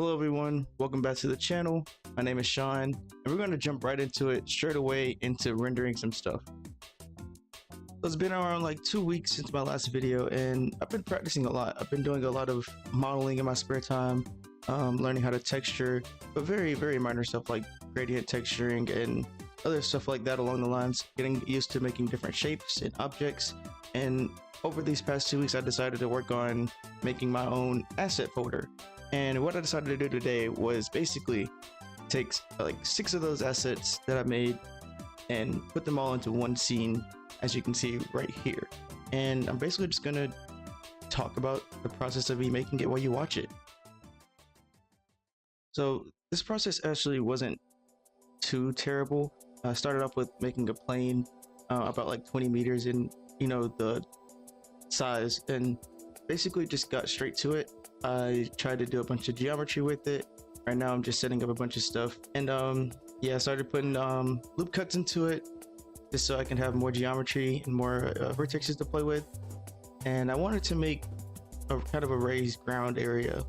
Hello everyone, welcome back to the channel. My name is Sean, and we're going to jump right into it straight away into rendering some stuff. So it's been around like 2 weeks since my last video, and I've been practicing a lot. I've been doing a lot of modeling in my spare time, learning how to texture, but very minor stuff like gradient texturing and other stuff like that along the lines, getting used to making different shapes and objects. And over these past 2 weeks, I decided to work on making my own asset folder. And what I decided to do today was basically take like 6 of those assets that I made and put them all into one scene, as you can see right here. And I'm basically just gonna talk about the process of me making it while you watch it. So this process actually wasn't too terrible. I started off with making a plane about like 20 meters in, the size, and basically just got straight to it. I tried to do a bunch of geometry with it. Right now I'm just setting up a bunch of stuff, and I started putting loop cuts into it just so I can have more geometry and more vertices to play with. And I wanted to make a kind of a raised ground area.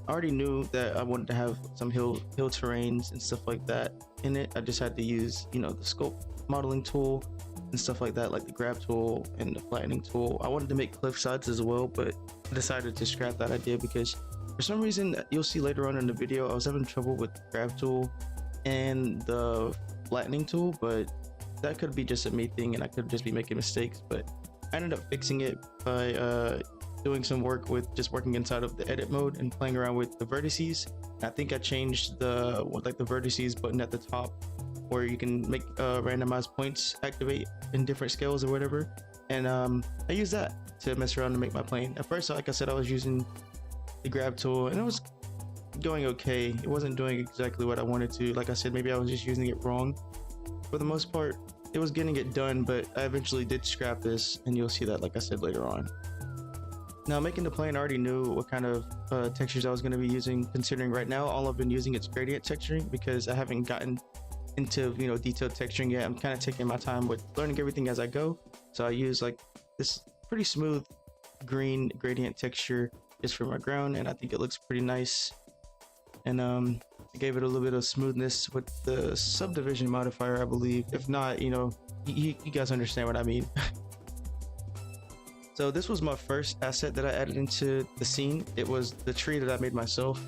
I already knew that I wanted to have some hill terrains and stuff like that in it. I just had to use the scope modeling tool and stuff like that, like the grab tool and the flattening tool. I wanted to make cliff sides as well, but I decided to scrap that idea because for some reason, you'll see later on in the video, I was having trouble with the grab tool and the flattening tool, but that could be just a me thing and I could just be making mistakes. But I ended up fixing it by doing some work with just working inside of the edit mode and playing around with the vertices. I think I changed the vertices button at the top where you can make randomized points activate in different scales or whatever. And I used that to mess around and make my plane. At first, like I said, I was using the grab tool and it was going okay. It wasn't doing exactly what I wanted to. Like I said, maybe I was just using it wrong. For the most part, it was getting it done, but I eventually did scrap this, and you'll see that, like I said, later on. Now, making the plane, I already knew what kind of textures I was going to be using, considering right now all I've been using is gradient texturing because I haven't gotten into detailed texturing yet. I'm kind of taking my time with learning everything as I go. So I use like this pretty smooth green gradient texture just for my ground, and I think it looks pretty nice. And I gave it a little bit of smoothness with the subdivision modifier, I believe. If not, you guys understand what I mean. So this was my first asset that I added into the scene. It was the tree that I made myself.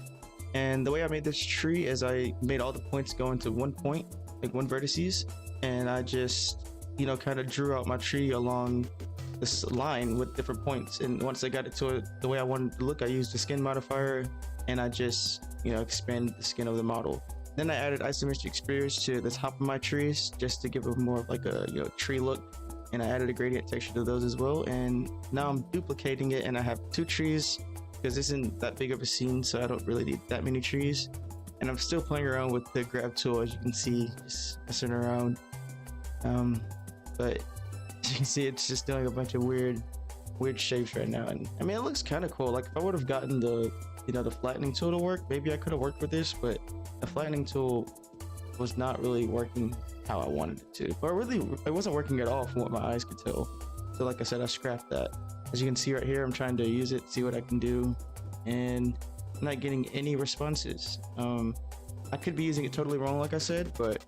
And the way I made this tree is I made all the points go into one point, like one vertices, and I just kind of drew out my tree along this line with different points. And once I got it to the way I wanted it to look, I used the skin modifier and I just expanded the skin of the model. Then I added isometric spheres to the top of my trees just to give it more of like a tree look, and I added a gradient texture to those as well. And now I'm duplicating it and I have 2 trees because this isn't that big of a scene, so I don't really need that many trees. And I'm still playing around with the grab tool, as you can see, just messing around. But as you can see, it's just doing a bunch of weird shapes right now. And I mean, it looks kind of cool. Like if I would have gotten the the flattening tool to work, maybe I could have worked with this, but the flattening tool was not really working how I wanted it to. Or really, it wasn't working at all from what my eyes could tell. So like I said, I scrapped that. As you can see right here, I'm trying to use it, see what I can do, and I'm not getting any responses. I could be using it totally wrong, like I said, but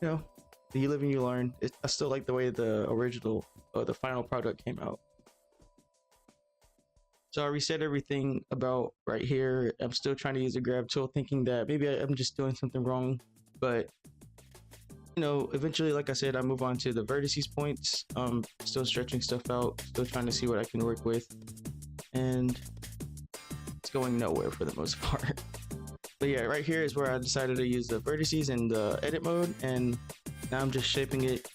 you live and you learn. I still like the way the original or the final product came out. So I reset everything about right here. I'm still trying to use the grab tool, thinking that maybe I'm just doing something wrong, but eventually, like I said, I move on to the vertices points. Still stretching stuff out, still trying to see what I can work with, and it's going nowhere for the most part. But yeah, right here is where I decided to use the vertices in the edit mode, and now I'm just shaping it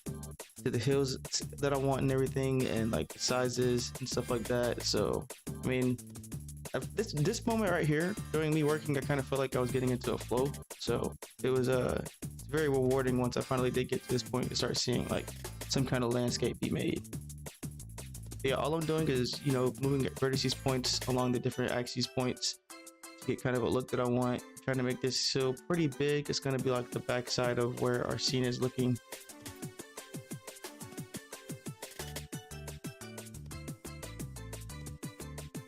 to the hills that I want and everything, and like the sizes and stuff like that. So I mean, this moment right here during me working, I kind of felt like I was getting into a flow. So it was very rewarding once I finally did get to this point to start seeing like some kind of landscape be made. Yeah, all I'm doing is moving vertices points along the different axes points to get kind of a look that I want. Trying to make this hill pretty big. It's going to be like the backside of where our scene is looking.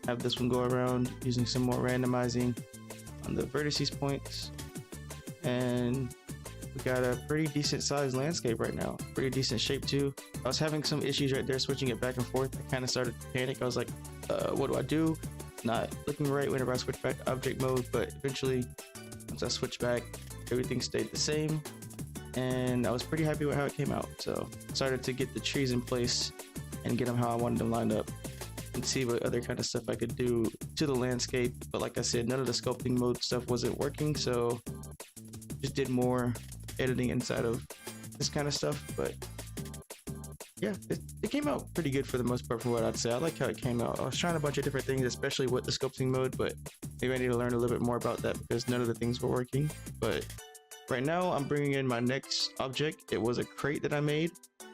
Have this one go around using some more randomizing. on the vertices points, and we got a pretty decent sized landscape right now. Pretty decent shape too. I was having some issues right there switching it back and forth. I kind of started to panic. I was like, what do I do? Not looking right whenever I switch back to object mode, but eventually once I switched back, everything stayed the same, and I was pretty happy with how it came out. So I started to get the trees in place and get them how I wanted them lined up, and see what other kind of stuff I could do to the landscape. But like I said, none of the sculpting mode stuff wasn't working, so just did more editing inside of this kind of stuff. But yeah, it came out pretty good for the most part, for what I'd say. I like how it came out. I was trying a bunch of different things, especially with the sculpting mode, but maybe I need to learn a little bit more about that because none of the things were working. But right now I'm bringing in my next object. It was a crate that I made.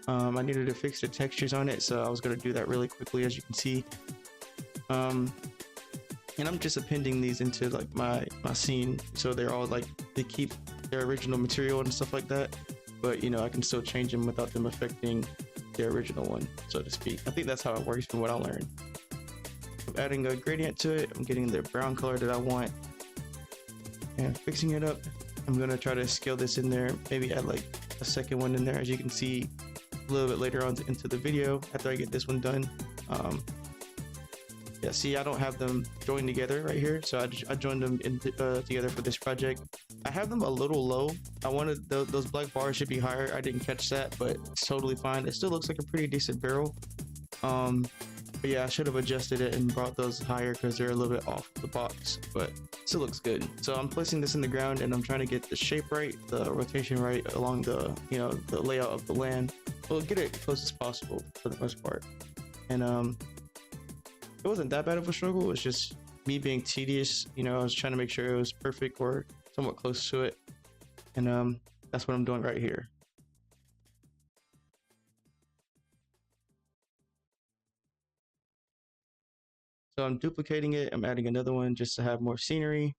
I needed to fix the textures on it, so I was going to do that really quickly, as you can see. And I'm just appending these into like my scene, so they're all like, they keep their original material and stuff like that, but you know, I can still change them without them affecting the original one, so to speak. I think that's how it works from what I learned. I'm adding a gradient to it. I'm getting the brown color that I want and fixing it up. I'm gonna try to scale this in there, maybe add like a second one in there, as you can see a little bit later on into the video after I get this one done. Yeah, see, I don't have them joined together right here, so I joined them together for this project. I have them a little low. I wanted those black bars should be higher. I didn't catch that, but it's totally fine. It still looks like a pretty decent barrel. But yeah, I should have adjusted it and brought those higher because they're a little bit off the box, but still looks good. So I'm placing this in the ground and I'm trying to get the shape right, the rotation right along the, you know, the layout of the land. We'll get it as close as possible for the most part. And it wasn't that bad of a struggle. It's just me being tedious. You know, I was trying to make sure it was perfect or somewhat close to it. And that's what I'm doing right here. So I'm duplicating it. I'm adding another one just to have more scenery.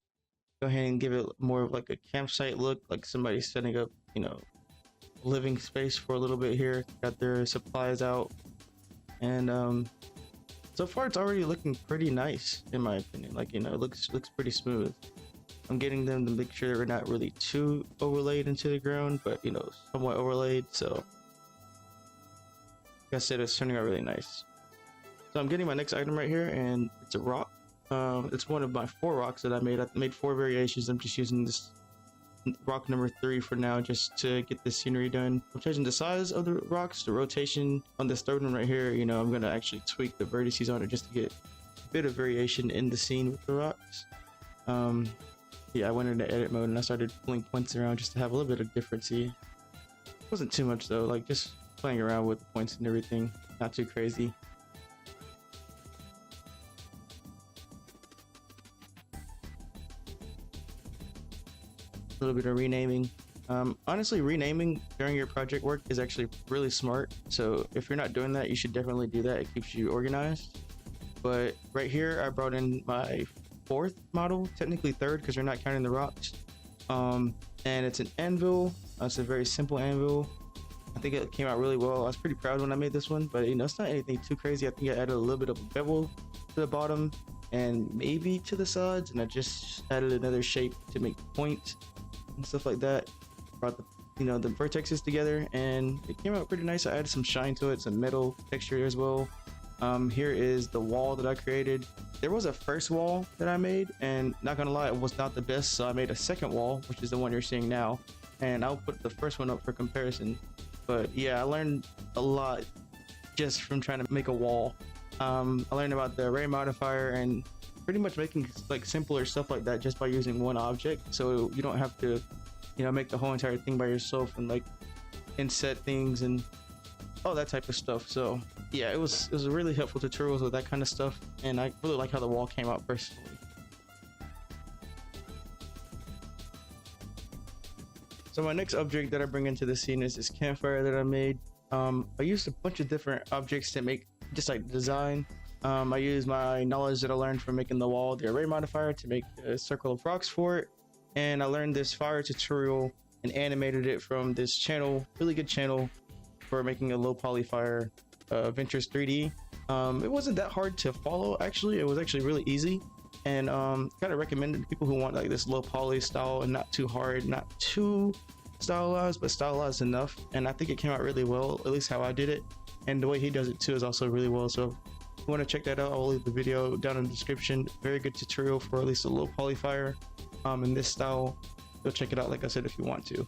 Go ahead and give it more of like a campsite look, like somebody's setting up, you know, living space for a little bit here. Got their supplies out. And so far it's already looking pretty nice in my opinion. Like, you know, it looks pretty smooth. I'm getting them to make sure they're not really too overlaid into the ground, but you know, somewhat overlaid. So like I said, it's turning out really nice. So I'm getting my next item right here, and it's a rock. It's one of my 4 rocks that I made. I made 4 variations. I'm just using this rock number 3 for now, just to get the scenery done. I'm changing the size of the rocks, the rotation on this third one right here. You know, I'm gonna actually tweak the vertices on it just to get a bit of variation in the scene with the rocks. Yeah, I went into edit mode and I started pulling points around just to have a little bit of difference. It wasn't too much though, like just playing around with the points and everything, not too crazy. A little bit of renaming. Honestly, renaming during your project work is actually really smart. So if you're not doing that, you should definitely do that. It keeps you organized. But right here, I brought in my 4th model, technically 3rd because you're not counting the rocks. And it's an anvil. It's a very simple anvil. I think it came out really well. I was pretty proud when I made this one, but you know, it's not anything too crazy. I think I added a little bit of a bevel to the bottom and maybe to the sides, and I just added another shape to make the point and stuff like that. Brought the, you know, the vertexes together and it came out pretty nice. I added some shine to it, some metal texture as well. Here is the wall that I created. There was a first wall that I made, and not gonna lie, it was not the best, so I made a second wall, which is the one you're seeing now, and I'll put the first one up for comparison. But yeah, I learned a lot just from trying to make a wall. I learned about the array modifier and pretty much making like simpler stuff like that just by using one object, so you don't have to, you know, make the whole entire thing by yourself and like inset things and all that type of stuff. So yeah, it was a really helpful tutorials with that kind of stuff, and I really like how the wall came out personally. So my next object that I bring into the scene is this campfire that I made. I used a bunch of different objects to make just like design. I used my knowledge that I learned from making the wall, the array modifier, to make a circle of rocks for it, and I learned this fire tutorial and animated it from this channel, really good channel for making a low poly fire, Ventures 3D. It wasn't that hard to follow, actually. It was actually really easy. and kind of recommended to people who want like this low poly style and not too hard, not too stylized, but stylized enough. And I think it came out really well, at least how I did it. And the way he does it too is also really well. So if you want to check that out, I'll leave the video down in the description. Very good tutorial for at least a low poly fire in this style. Go check it out, like I said, if you want to.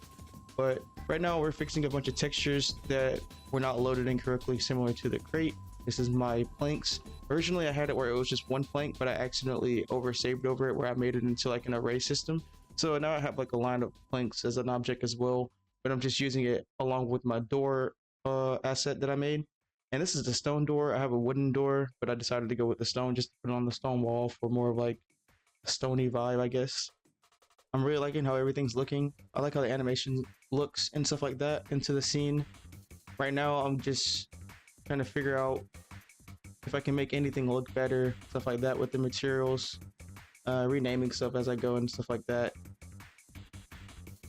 But right now we're fixing a bunch of textures that were not loaded incorrectly, similar to the crate. This is my planks. Originally I had it where it was just one plank, but I accidentally saved over it where I made it into like an array system. So now I have like a line of planks as an object as well, but I'm just using it along with my door asset that I made. And this is the stone door. I have a wooden door, but I decided to go with the stone just to put it on the stone wall for more of like a stony vibe, I guess. I'm really liking how everything's looking. I like how the animation looks and stuff like that into the scene. Right now I'm just trying to figure out if I can make anything look better, stuff like that with the materials, renaming stuff as I go and stuff like that.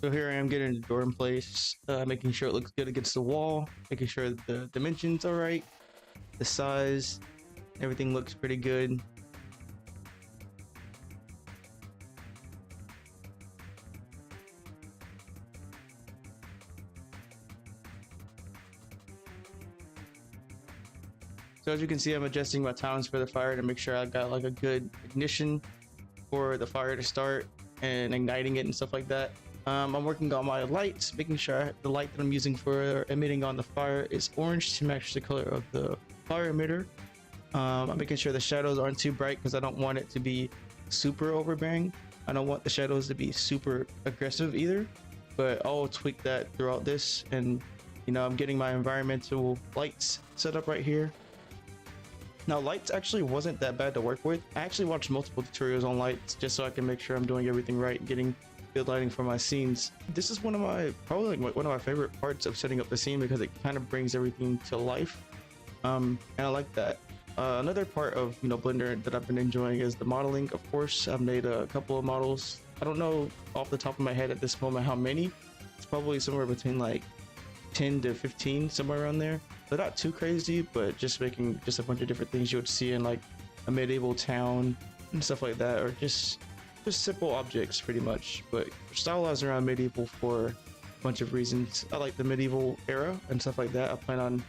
So here I am getting the door in place, making sure it looks good against the wall, making sure the dimensions are right, the size, everything looks pretty good. So as you can see, I'm adjusting my times for the fire to make sure I got like a good ignition for the fire to start and igniting it and stuff like that. I'm working on my lights, making sure the light that I'm using for emitting on the fire is orange to match the color of the fire emitter. I'm making sure the shadows aren't too bright because I don't want it to be super overbearing. I don't want the shadows to be super aggressive either, but I'll tweak that throughout this. And you know, I'm getting my environmental lights set up right here. Now lights actually wasn't that bad to work with. I actually watched multiple tutorials on lights just so I can make sure I'm doing everything right and getting good lighting for my scenes. This is one of my probably like one of my favorite parts of setting up the scene because it kind of brings everything to life, and I like that. Another part of Blender that I've been enjoying is the modeling. Of course, I've made a couple of models. I don't know off the top of my head at this moment how many. It's probably somewhere between like 10 to 15, somewhere around there. They're not too crazy, but just making just a bunch of different things you would see in like a medieval town and stuff like that, or just simple objects pretty much, but stylized around medieval for a bunch of reasons. I like the medieval era and stuff like that. I plan on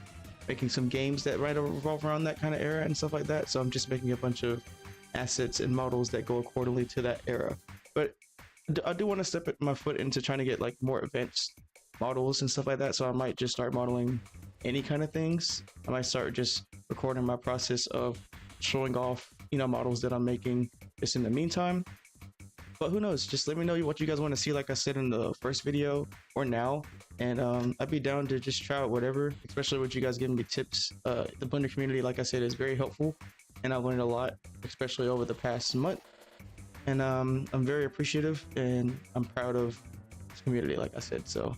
making some games that revolve around that kind of era and stuff like that, so I'm just making a bunch of assets and models that go accordingly to that era. But I do want to step my foot into trying to get like more advanced models and stuff like that, so I might just start modeling any kind of things. I might start just recording my process of showing off models that I'm making just in the meantime. But who knows, just let me know what you guys want to see, like I said in the first video or now, and I'd be down to just try out whatever, especially with you guys giving me tips. The Blender community, like I said, is very helpful, and I've learned a lot, especially over the past month, and I'm very appreciative and I'm proud of this community, like I said. So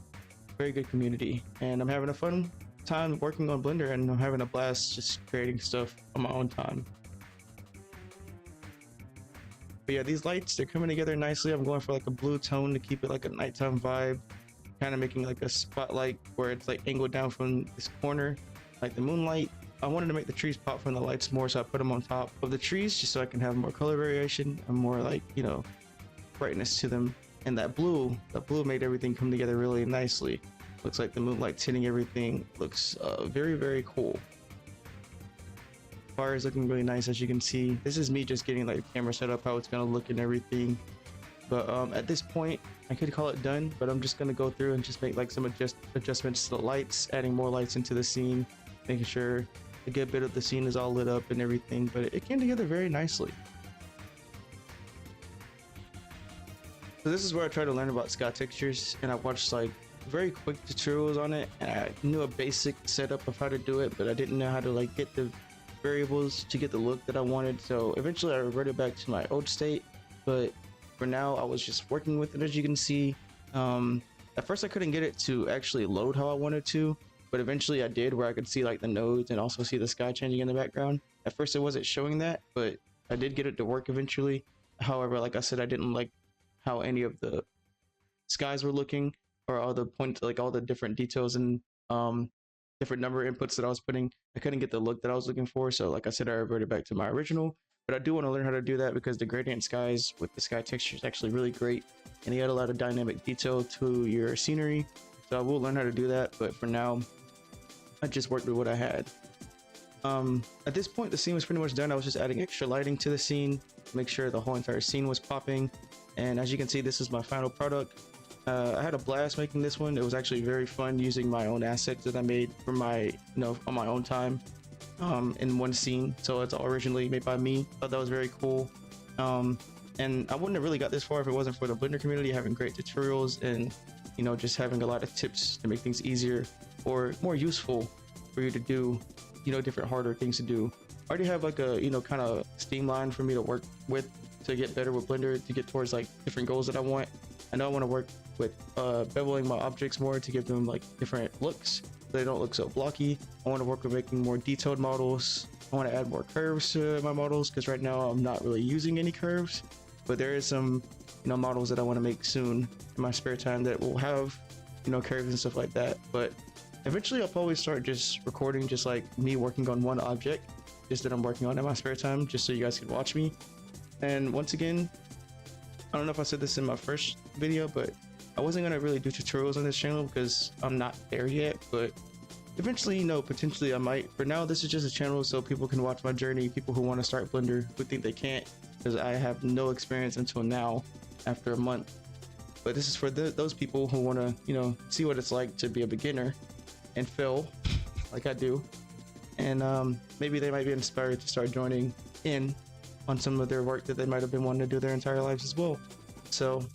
very good community, and I'm having a fun time working on Blender, and I'm having a blast just creating stuff on my own time. But yeah, these lights, they're coming together nicely. I'm going for like a blue tone to keep it like a nighttime vibe, kind of making like a spotlight where it's like angled down from this corner like the moonlight. I wanted to make the trees pop from the lights more, so I put them on top of the trees just so I can have more color variation and more like brightness to them. And that blue made everything come together really nicely. Looks like the moonlight tinting everything. Looks very, very cool. Fire is looking really nice, as you can see. This is me just getting like the camera set up, how it's gonna look and everything. But at this point, I could call it done, but I'm just gonna go through and just make like some adjustments to the lights, adding more lights into the scene, making sure a good bit of the scene is all lit up and everything. But it came together very nicely. So this is where I try to learn about sky textures, and I watched like very quick tutorials on it, and I knew a basic setup of how to do it, but I didn't know how to like get the variables to get the look that I wanted. So eventually I reverted back to my old state, but for now I was just working with it, as you can see. At first I couldn't get it to actually load how I wanted to, but eventually I did, where I could see like the nodes and also see the sky changing in the background. At first it wasn't showing that, but I did get it to work eventually. However, like I said, I didn't like how any of the skies were looking, or all the points, like all the different details and different number inputs that I was putting. I couldn't get the look that I was looking for, so like I said, I reverted back to my original. but I do want to learn how to do that because the gradient skies with the sky texture is actually really great, and you add a lot of dynamic detail to your scenery. So I will learn how to do that, but for now, I just worked with what I had. At this point, the scene was pretty much done. I was just adding extra lighting to the scene, make sure the whole entire scene was popping. And as you can see, this is my final product. I had a blast making this one. It was actually very fun using my own assets that I made for my, on my own time, in one scene. So it's all originally made by me. Thought that was very cool. And I wouldn't have really got this far if it wasn't for the Blender community having great tutorials and, just having a lot of tips to make things easier or more useful for you to do, different harder things to do. I already have like a, kind of streamline for me to work with to get better with Blender, to get towards like different goals that I want. I know I want to work with beveling my objects more to give them like different looks so they don't look so blocky. I want to work with making more detailed models. I want to add more curves to my models because right now I'm not really using any curves, but there is some models that I want to make soon in my spare time that will have curves and stuff like that. But eventually I'll probably start just recording just like me working on one object just that I'm working on in my spare time, just so you guys can watch me. And once again, I don't know if I said this in my first video, but I wasn't gonna really do tutorials on this channel because I'm not there yet, but eventually, potentially I might. For now, this is just a channel so people can watch my journey, people who want to start Blender who think they can't, because I have no experience until now after a month. But this is for those people who want to, see what it's like to be a beginner and fail like I do. And maybe they might be inspired to start joining in on some of their work that they might have been wanting to do their entire lives as well. So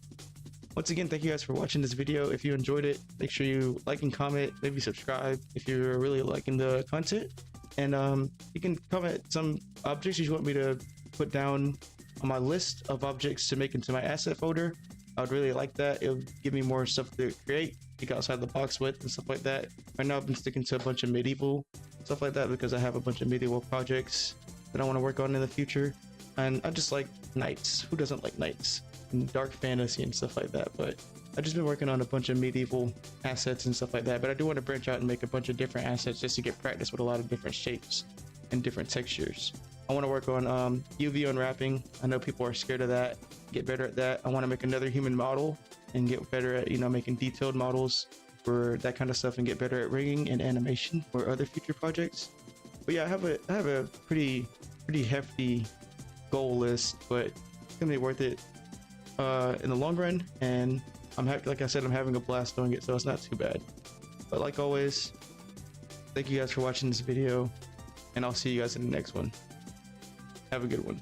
once again, thank you guys for watching this video. If you enjoyed it, make sure you like and comment, maybe subscribe if you're really liking the content. And you can comment some objects you want me to put down on my list of objects to make into my asset folder. I would really like that. It would give me more stuff to create, think outside the box with and stuff like that. Right now I've been sticking to a bunch of medieval stuff like that because I have a bunch of medieval projects that I want to work on in the future. And I just like knights. Who doesn't like knights? And dark fantasy and stuff like that. But I've just been working on a bunch of medieval assets and stuff like that. But I do want to branch out and make a bunch of different assets just to get practice with a lot of different shapes and different textures. I want to work on UV unwrapping. I know people are scared of that. Get better at that. I want to make another human model and get better at making detailed models for that kind of stuff, and get better at rigging and animation for other future projects. But yeah, I have a pretty hefty goal list, but it's gonna be worth it in the long run. And I'm happy, like I said, I'm having a blast doing it, so it's not too bad. But like always, thank you guys for watching this video, and I'll see you guys in the next one. Have a good one.